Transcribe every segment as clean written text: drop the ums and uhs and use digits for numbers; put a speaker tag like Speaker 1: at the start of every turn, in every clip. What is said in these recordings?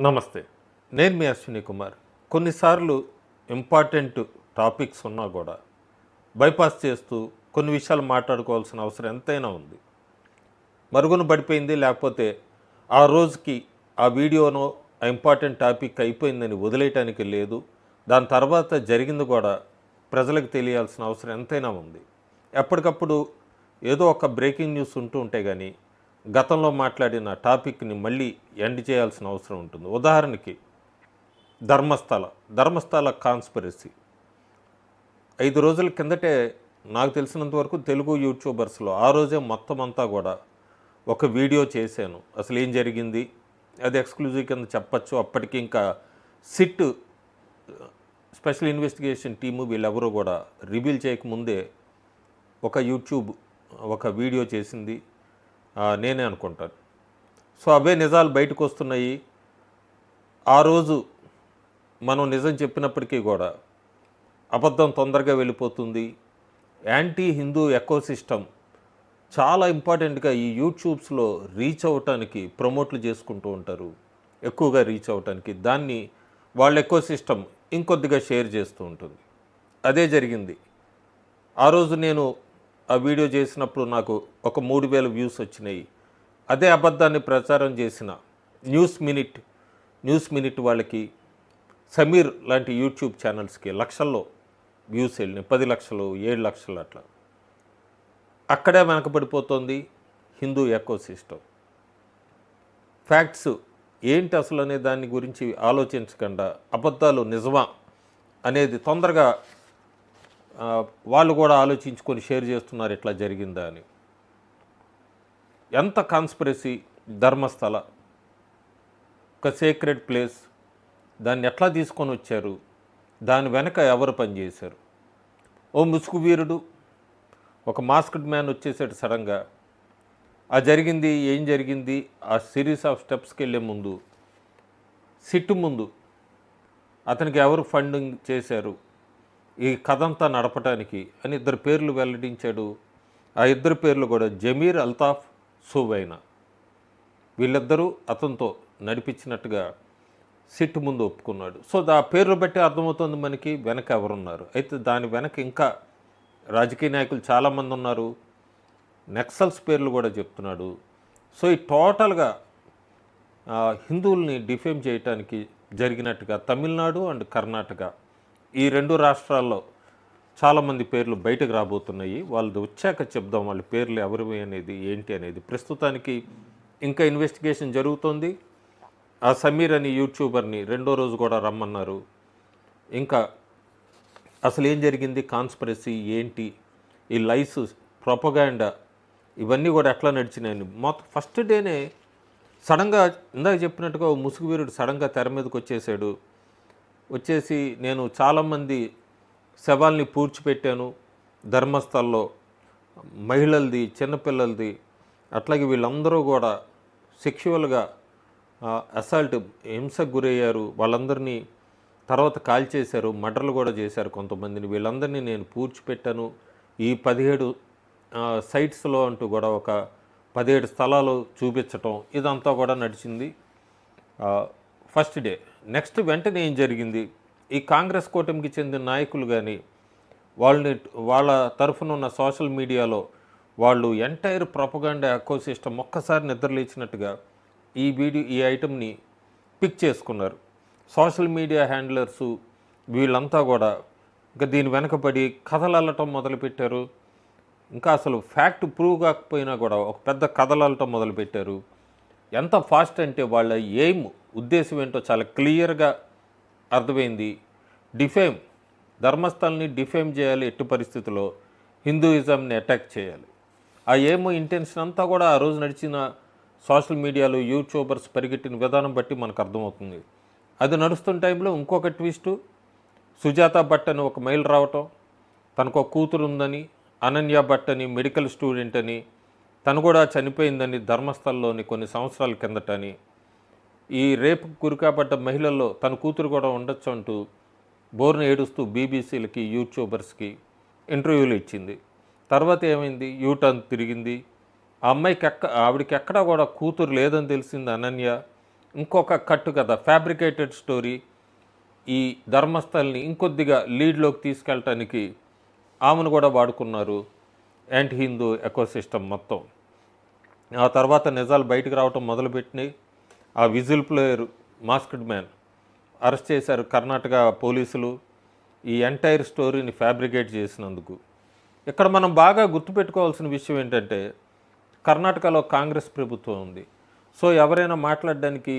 Speaker 1: నమస్తే. నేను మీ అశ్విని కుమార్. కొన్నిసార్లు ఇంపార్టెంట్ టాపిక్స్ ఉన్నా కూడా బైపాస్ చేస్తూ కొన్ని విషయాలు మాట్లాడుకోవాల్సిన అవసరం ఎంతైనా ఉంది. మరుగున పడిపోయింది, లేకపోతే ఆ రోజుకి ఆ వీడియోనో ఆ ఇంపార్టెంట్ టాపిక్ అయిపోయిందని వదిలేయటానికి లేదు. దాని తర్వాత జరిగింది కూడా ప్రజలకు తెలియాల్సిన అవసరం ఎంతైనా ఉంది. ఎప్పటికప్పుడు ఏదో ఒక బ్రేకింగ్ న్యూస్ ఉంటూ ఉంటే కానీ గతంలో మాట్లాడిన టాపిక్ని మళ్ళీ ఎండ్ చేయాల్సిన అవసరం ఉంటుంది. ఉదాహరణకి ధర్మస్థల కాన్స్పిరసీ 5 రోజుల కిందటే నాకు తెలిసినంత వరకు తెలుగు యూట్యూబర్స్లో ఆ రోజే మొత్తం అంతా కూడా ఒక వీడియో చేశాను. అసలు ఏం జరిగింది అది ఎక్స్క్లూజివ్ కింద చెప్పచ్చు. అప్పటికి ఇంకా సిట్ స్పెషల్ ఇన్వెస్టిగేషన్ టీము వీళ్ళెవరూ కూడా రివీల్ చేయకముందే ఒక వీడియో చేసింది నేనే అనుకుంటాను. సో అవే నిజాలు బయటకు వస్తున్నాయి. ఆ రోజు మనం నిజం చెప్పినప్పటికీ కూడా అబద్ధం తొందరగా వెళ్ళిపోతుంది. యాంటీ హిందూ ఎకోసిస్టమ్ చాలా ఇంపార్టెంట్గా ఈ యూట్యూబ్స్లో రీచ్ అవ్వటానికి ప్రమోట్లు చేసుకుంటూ ఉంటారు. ఎక్కువగా రీచ్ అవ్వటానికి దాన్ని వాళ్ళ ఎకోసిస్టమ్ ఇంకొద్దిగా షేర్ చేస్తూ ఉంటుంది. అదే జరిగింది. ఆ రోజు నేను ఆ వీడియో చేసినప్పుడు నాకు ఒక 3000 వ్యూస్ వచ్చినాయి. అదే అబద్ధాన్ని ప్రచారం చేసిన న్యూస్ మినిట్ వాళ్ళకి, సమీర్ లాంటి యూట్యూబ్ ఛానల్స్కి లక్షల్లో వ్యూస్ వెళ్ళినాయి. 10 లక్షలు, 7 లక్షలు అట్లా. అక్కడే వెనకబడిపోతుంది హిందూ ఎకోసిస్టమ్. ఫ్యాక్ట్స్ ఏంటి అసలు అనే దాని గురించి ఆలోచించకుండా అబద్ధాలు నిజమా అనేది తొందరగా వాళ్ళు కూడా ఆలోచించుకొని షేర్ చేస్తున్నారు ఇట్లా జరిగిందా అని. ఎంత కాన్స్పిరసీ. ధర్మస్థల ఒక సేక్రెడ్ ప్లేస్, దాన్ని ఎట్లా తీసుకొని వచ్చారు, దాని వెనక ఎవరు పనిచేశారు. ఓ ముసుగు వీరుడు, ఒక మాస్క్డ్ మ్యాన్ వచ్చేసాడు సడన్గా. ఏం జరిగింది ఆ సిరీస్ ఆఫ్ స్టెప్స్కి వెళ్ళే ముందు, సిట్టు ముందు అతనికి ఎవరు ఫండింగ్ చేశారు ఈ కథ అంతా నడపటానికి అని 2 పేర్లు వెల్లడించాడు. ఆ 2 పేర్లు కూడా జమీర్ అల్తాఫ్, సువైనా. వీళ్ళిద్దరూ అతనితో నడిపించినట్టుగా సిట్ ముందు ఒప్పుకున్నాడు. సో ఆ పేర్లు బట్టి అర్థమవుతుంది మనకి వెనక ఎవరున్నారు. అయితే దాని వెనక ఇంకా రాజకీయ నాయకులు చాలామంది ఉన్నారు. నక్సల్స్ పేర్లు కూడా చెప్తున్నాడు. సో ఈ టోటల్గా హిందువుల్ని డిఫేమ్ చేయటానికి జరిగినట్టుగా తమిళనాడు అండ్ కర్ణాటక ఈ 2 రాష్ట్రాల్లో చాలామంది పేర్లు బయటకు రాబోతున్నాయి. వాళ్ళది వచ్చాక చెప్దాం వాళ్ళ పేర్లు ఎవరివి అనేది ఏంటి అనేది. ప్రస్తుతానికి ఇంకా ఇన్వెస్టిగేషన్ జరుగుతోంది. ఆ సమీర్ అని యూట్యూబర్ని 2వ రోజు కూడా రమ్మన్నారు. ఇంకా అసలు ఏం జరిగింది, కాన్స్పిరసీ ఏంటి, ఈ లైస్, ప్రొపగాండా ఇవన్నీ కూడా ఎట్లా నడిచినాయని మొత్తం ఫస్ట్ డేనే సడన్గా ఇందాక చెప్పినట్టుగా ముసుగు వీరుడు సడన్గా తెర మీదకి వచ్చేసి నేను చాలామంది శవాల్ని పూడ్చిపెట్టాను ధర్మస్థల్లో, మహిళలది, చిన్నపిల్లలది, అట్లాగే వీళ్ళందరూ కూడా సెక్షువల్గా అసాల్ట్, హింసకు గురయ్యారు. వాళ్ళందరినీ తర్వాత కాల్చేశారు, మర్డర్లు కూడా చేశారు కొంతమందిని. వీళ్ళందరినీ నేను పూడ్చిపెట్టాను. ఈ 17 సైట్స్లో అంటూ కూడా ఒక 17 స్థలాలు చూపించటం ఇదంతా కూడా నడిచింది ఫస్ట్ డే. నెక్స్ట్ వెంటనే ఏం జరిగింది, ఈ కాంగ్రెస్ కూటమికి చెందిన నాయకులు కానీ వాళ్ళ తరఫున ఉన్న సోషల్ మీడియాలో వాళ్ళు ఎంటైర్ ప్రొపగాండా ఎకోసిస్టమ్ ఒక్కసారి నిద్రలేచినట్టుగా ఈ ఐటమ్ని పిక్ చేసుకున్నారు. సోషల్ మీడియా హ్యాండ్లర్సు వీళ్ళంతా కూడా ఇంకా దీని వెనకబడి కథలు అల్లటం మొదలుపెట్టారు. ఇంకా అసలు ఫ్యాక్ట్ ప్రూవ్ కాకపోయినా కూడా ఒక పెద్ద కథలు అల్లటం మొదలుపెట్టారు. ఎంత ఫాస్ట్ అంటే వాళ్ళ ఉద్దేశం ఏంటో చాలా క్లియర్గా అర్థమైంది. ధర్మస్థల్ని డిఫేమ్ చేయాలి, ఎట్టి పరిస్థితుల్లో హిందూయిజంని అటాక్ చేయాలి. ఆ ఇంటెన్షన్ అంతా కూడా ఆ రోజు నడిచిన సోషల్ మీడియాలో యూట్యూబర్స్ పరిగెట్టిన విధానం బట్టి మనకు అర్థమవుతుంది. అది నడుస్తున్న టైంలో ఇంకొక ట్విస్టు, సుజాత భట్ అని ఒక మెయిల్ రావటం, తనకు ఒక కూతురు ఉందని, అనన్య భట్ అని మెడికల్ స్టూడెంట్ అని, తను కూడా చనిపోయిందని ధర్మస్థలంలోని కొన్ని సంవత్సరాల కిందటని, ఈ రేపు గురికాపడ్డ మహిళల్లో తన కూతురు కూడా ఉండొచ్చు అంటూ బోర్ను ఏడుస్తూ బీబీసీలకి, యూట్యూబర్స్కి ఇంటర్వ్యూలు ఇచ్చింది. తర్వాత ఏమైంది, యూటర్న్ తిరిగింది. ఆ అమ్మాయికి ఆవిడకి ఎక్కడా కూడా కూతురు లేదని తెలిసింది అనన్య. ఇంకొక కట్టు కథ, ఫ్యాబ్రికేటెడ్ స్టోరీ ఈ ధర్మస్థల్ని ఇంకొద్దిగా లీడ్లోకి తీసుకెళ్ళటానికి ఆమెను కూడా వాడుకున్నారు. యాంటీ హిందూ ఎకోసిస్టమ్ మొత్తం. ఆ తర్వాత నిజాలు బయటకు రావటం మొదలుపెట్టినాయి. ఆ whistle player masked man arrest చేశారు కర్ణాటక పోలీసులు ఈ ఎంటైర్ స్టోరీని ఫ్యాబ్రికేట్ చేసినందుకు. ఇక్కడ మనం బాగా గుర్తుపెట్టుకోవాల్సిన విషయం ఏంటంటే కర్ణాటకలో కాంగ్రెస్ ప్రభుత్వం ఉంది. సో ఎవరైనా మాట్లాడడానికి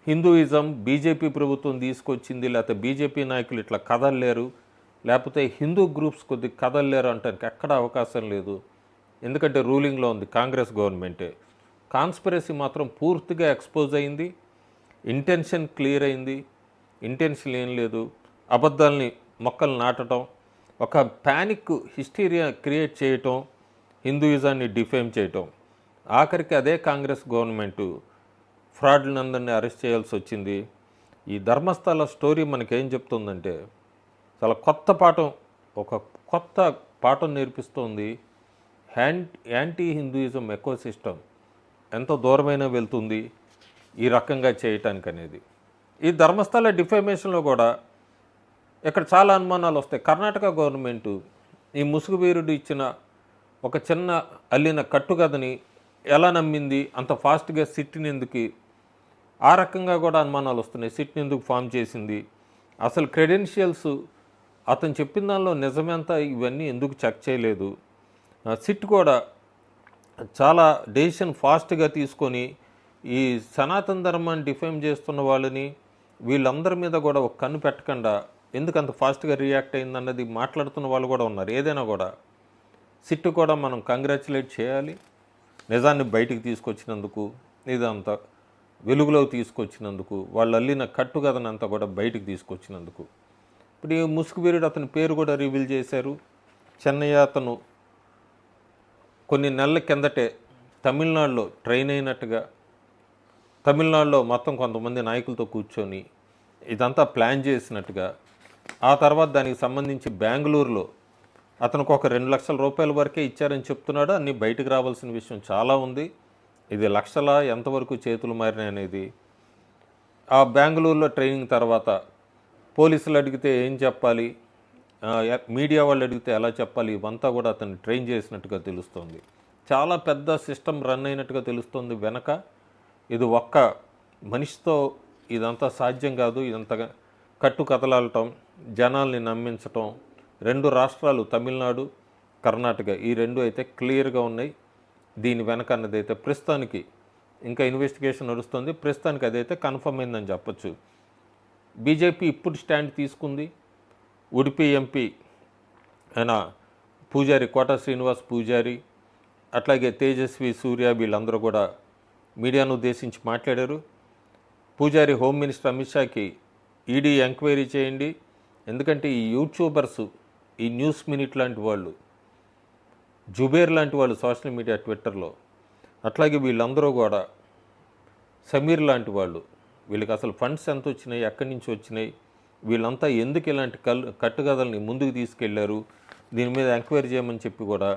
Speaker 1: హిందూయిజం బీజేపీ ప్రభుత్వం తీసుకొచ్చింది, లేకపోతే బీజేపీ నాయకులు ఇట్లా కదలలేరు, లేకపోతే హిందూ గ్రూప్స్ కొద్ది కదలలేరు అంటానికి ఎక్కడ అవకాశం లేదు. ఎందుకంటే రూలింగ్లో ఉంది కాంగ్రెస్ గవర్నమెంటే. కాన్స్పిరసీ మాత్రం పూర్తిగా ఎక్స్పోజ్ అయింది, ఇంటెన్షన్ క్లియర్ అయింది. ఇంటెన్షన్ ఏం లేదు, అబద్ధాలని మొక్కలు నాటడం, ఒక ప్యానిక్ హిస్టీరియా క్రియేట్ చేయటం, హిందూయిజాన్ని డిఫేమ్ చేయటం. ఆఖరికి అదే కాంగ్రెస్ గవర్నమెంటు ఫ్రాడ్లందరినీ అరెస్ట్ చేయాల్సి వచ్చింది. ఈ ధర్మస్థల స్టోరీ మనకేం చెప్తుందంటే చాలా కొత్త పాఠం, ఒక కొత్త పాఠం నేర్పిస్తోంది. యాంటీ హిందూయిజం ఎకోసిస్టమ్ ఎంత దూరమైనా వెళ్తుంది ఈ రకంగా చేయటానికి అనేది. ఈ ధర్మస్థల డిఫేమేషన్లో కూడా ఇక్కడ చాలా అనుమానాలు వస్తాయి. కర్ణాటక గవర్నమెంటు ఈ ముసుగు వీరుడు ఇచ్చిన ఒక చిన్న అల్లిన కట్టుకథని ఎలా నమ్మింది, అంత ఫాస్ట్గా సిట్ని ఎందుకు, ఆ రకంగా కూడా అనుమానాలు వస్తున్నాయి. సిట్ని ఎందుకు ఫామ్ చేసింది, అసలు క్రెడెన్షియల్స్ అతను చెప్పిన దానిలో నిజమేంత, ఇవన్నీ ఎందుకు చెక్ చేయలేదు. సిట్ కూడా చాలా డెసిషన్ ఫాస్ట్గా తీసుకొని ఈ సనాతన ధర్మాన్ని డిఫైమ్ చేస్తున్న వాళ్ళని వీళ్ళందరి మీద కూడా ఒక కన్ను పెట్టకుండా ఎందుకు అంత ఫాస్ట్గా రియాక్ట్ అయిందన్నది మాట్లాడుతున్న వాళ్ళు కూడా ఉన్నారు. ఏదైనా కూడా సిట్ కూడా మనం కంగ్రాచులేట్ చేయాలి, నిజాన్ని బయటికి తీసుకొచ్చినందుకు, ఇదంతా వెలుగులోకి తీసుకొచ్చినందుకు, వాళ్ళు అల్లిన కట్టు కథనంతా కూడా బయటికి తీసుకొచ్చినందుకు. ఇప్పుడు ఈ ముసుగు వీరుడు అతని పేరు కూడా రివీల్ చేశారు. చెన్నయ్య అతను కొన్ని నెలల కిందటే తమిళనాడులో ట్రైన్ అయినట్టుగా, తమిళనాడులో మొత్తం కొంతమంది నాయకులతో కూర్చొని ఇదంతా ప్లాన్ చేసినట్టుగా, ఆ తర్వాత దానికి సంబంధించి బెంగళూరులో అతనికి ఒక 2 లక్షల రూపాయల వరకే ఇచ్చారని చెప్తున్నాడు. అన్నీ బయటకు రావాల్సిన విషయం చాలా ఉంది. ఇది లక్షల ఎంతవరకు చేతులు మారినాయి అనేది. ఆ బెంగళూరులో ట్రైనింగ్ తర్వాత పోలీసులు అడిగితే ఏం చెప్పాలి, మీడియా వాళ్ళు అడిగితే ఎలా చెప్పాలి, ఇవంతా కూడా అతన్ని ట్రైన్ చేసినట్టుగా తెలుస్తుంది. చాలా పెద్ద సిస్టమ్ రన్ అయినట్టుగా తెలుస్తుంది వెనక. ఇది ఒక్క మనిషితో ఇదంతా సాధ్యం కాదు. ఇదంతా కట్టు కథలాడటం, జనాల్ని నమ్మించటం. 2 రాష్ట్రాలు తమిళనాడు, కర్ణాటక, ఈ 2 అయితే క్లియర్గా ఉన్నాయి. దీని వెనక అన్నది అయితే ప్రస్తుతానికి ఇంకా ఇన్వెస్టిగేషన్ నడుస్తుంది. ప్రస్తుతానికి అదైతే కన్ఫర్మ్ అయిందని చెప్పచ్చు. బీజేపీ ఇప్పుడు స్టాండ్ తీసుకుంది. ఉడిపి ఎంపీ అయిన పూజారి, కోట శ్రీనివాస్ పూజారి, అట్లాగే తేజస్వి సూర్య వీళ్ళందరూ కూడా మీడియాను ఉద్దేశించి మాట్లాడారు. పూజారి హోమ్ మినిస్టర్ అమిత్ షాకి ఈడీ ఎంక్వైరీ చేయండి, ఎందుకంటే ఈ యూట్యూబర్సు, ఈ న్యూస్ మినిట్ లాంటి వాళ్ళు, జుబేర్ లాంటి వాళ్ళు సోషల్ మీడియా ట్విట్టర్లో, అట్లాగే వీళ్ళందరూ కూడా సమీర్ లాంటి వాళ్ళు, వీళ్ళకి అసలు ఫండ్స్ ఎంత వచ్చినాయి, ఎక్కడి నుంచి వచ్చినాయి, వీళ్ళంతా ఎందుకు ఇలాంటి కట్టుకథల్ని ముందుకు తీసుకెళ్లారు, దీని మీద ఎంక్వైరీ చేయమని చెప్పి కూడా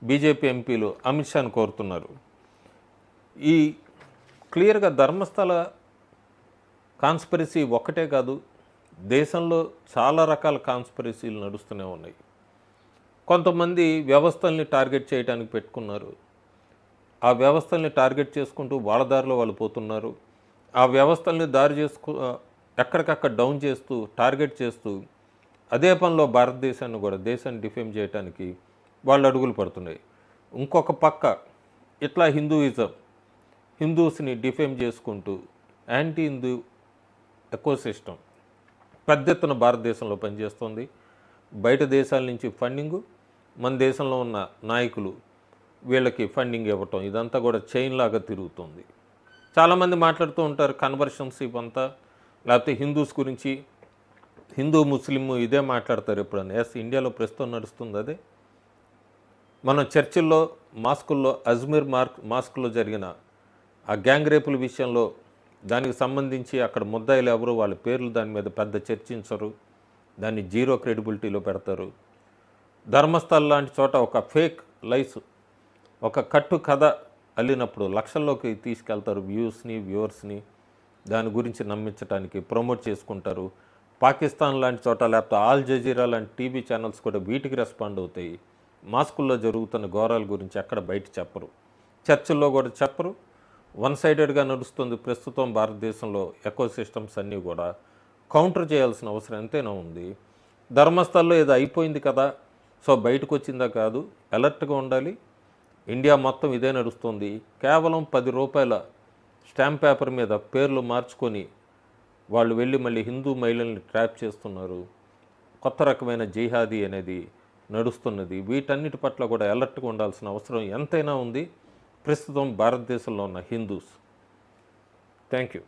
Speaker 1: బీజేపీ ఎంపీలు అమిత్ షాను కోరుతున్నారు. ఈ క్లియర్గా ధర్మస్థల కాన్స్పిరసీ ఒక్కటే కాదు, దేశంలో చాలా రకాల కాన్స్పిరసీలు నడుస్తూనే ఉన్నాయి. కొంతమంది వ్యవస్థల్ని టార్గెట్ చేయడానికి పెట్టుకున్నారు. ఆ వ్యవస్థల్ని టార్గెట్ చేసుకుంటూ వాళ్ళ దారిలో వాళ్ళు పోతున్నారు. ఆ వ్యవస్థల్ని ఎక్కడికక్కడ డౌన్ చేస్తూ, టార్గెట్ చేస్తూ, అదే పనిలో భారతదేశాన్ని కూడా, దేశాన్ని డిఫేమ్ చేయడానికి వాళ్ళు అడుగులు పడుతున్నాయి. ఇంకొక పక్క ఇట్లా హిందూస్ని డిఫేమ్ చేసుకుంటూ యాంటీ హిందూ ఎకోసిస్టమ్ పెద్ద ఎత్తున భారతదేశంలో పనిచేస్తుంది. బయట దేశాల నుంచి ఫండింగు, మన దేశంలో ఉన్న నాయకులు వీళ్ళకి ఫండింగ్ ఇవ్వటం, ఇదంతా కూడా చైన్ లాగా తిరుగుతుంది. చాలామంది మాట్లాడుతూ ఉంటారు కన్వర్షన్స్ ఇవంతా, లేకపోతే హిందూస్ గురించి, హిందూ ముస్లిం ఇదే మాట్లాడతారు ఎప్పుడన్నా. ఎస్, ఇండియాలో ప్రస్తుతం నడుస్తుంది అదే. మనం చర్చిల్లో, మాస్కుల్లో, అజ్మీర్ మాస్కుల్లో జరిగిన ఆ గ్యాంగ్ రేపుల విషయంలో దానికి సంబంధించి అక్కడ ముద్దాయిలు ఎవరు, వాళ్ళ పేర్లు దాని మీద పెద్ద చర్చించరు, దాన్ని జీరో క్రెడిబిలిటీలో పెడతారు. ధర్మస్థల్ లాంటి చోట ఒక ఫేక్ లైఫ్, ఒక కట్టు కథ అల్లినప్పుడు లక్షల్లోకి తీసుకెళ్తారు వ్యూవర్స్ని. దాని గురించి నమ్మించడానికి ప్రమోట్ చేసుకుంటారు. పాకిస్తాన్ లాంటి చోట లేకపోతే ఆల్ జజీరా లాంటి టీవీ ఛానల్స్ కూడా వీటికి రెస్పాండ్ అవుతాయి. మాస్కుల్లో జరుగుతున్న ఘోరాల గురించి ఎక్కడ బయట చెప్పరు, చర్చల్లో కూడా చెప్పరు. వన్ సైడెడ్గా నడుస్తుంది ప్రస్తుతం భారతదేశంలో ఎకో సిస్టమ్స్ అన్నీ కూడా. కౌంటర్ చేయాల్సిన అవసరం ఎంతైనా ఉంది. ధర్మస్థల్లో ఏదో అయిపోయింది కదా, సో బయటకు వచ్చిందా కాదు, అలర్ట్గా ఉండాలి. ఇండియా మొత్తం ఇదే నడుస్తుంది. కేవలం 10 రూపాయల స్టాంప్ పేపర్ మీద పేర్లు మార్చుకొని వాళ్ళు వెళ్ళి మళ్ళీ హిందూ మహిళల్ని ట్రాప్ చేస్తున్నారు. కొత్త రకమైన జిహాదీ అనేది నడుస్తున్నది. వీటన్నిటి పట్ల కూడా అలర్ట్గా ఉండాల్సిన అవసరం ఎంతైనా ఉంది ప్రస్తుతం భారతదేశంలో ఉన్న హిందూస్. Thank you.